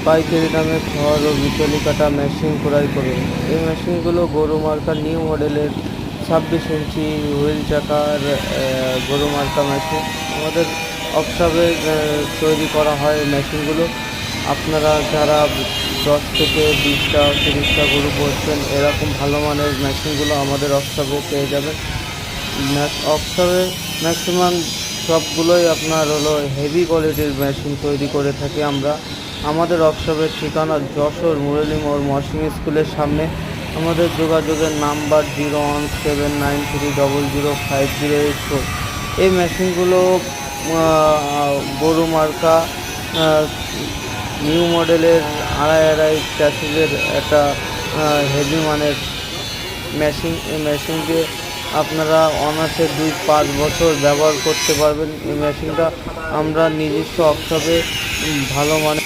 পাইকারি দামে খড় ও বিচুলি কাটা মেশিন ক্রয় করুন। এই মেশিনগুলো গরু মার্কার নিউ মডেলের 26 ইঞ্চি হুইল চাকার গরু মার্কা মেশিন আমাদের ওয়ার্কশপে তৈরি করা হয়। মেশিনগুলো আপনারা যারা 10 থেকে 20টা 30টা গরু করছেন এরকম ভালো মানের মেশিনগুলো আমাদের ওয়ার্কশপে পেয়ে যাবেন। ওয়ার্কশপে ম্যাক্সিমাম সবগুলোই আপনার হলো হেভি কোয়ালিটির মেশিন তৈরি করে থাকি আমরা। আমাদের ওয়ার্কশপের ঠিকানা যশোর মুরলী মোড় মর্সিং স্কুলের সামনে। আমাদের যোগাযোগের নাম্বার 01793005008। এই মেশিনগুলো গরু মার্কা নিউ মডেলের আড়াই চ্যাসিসের একটা হেভি মানের মেশিন। এই মেশিনকে আপনারা অনায়াসে 2-5 বছর ব্যবহার করতে পারবেন। এই মেশিনটা আমরা নিজস্ব ওয়ার্কশপে ভালো মানের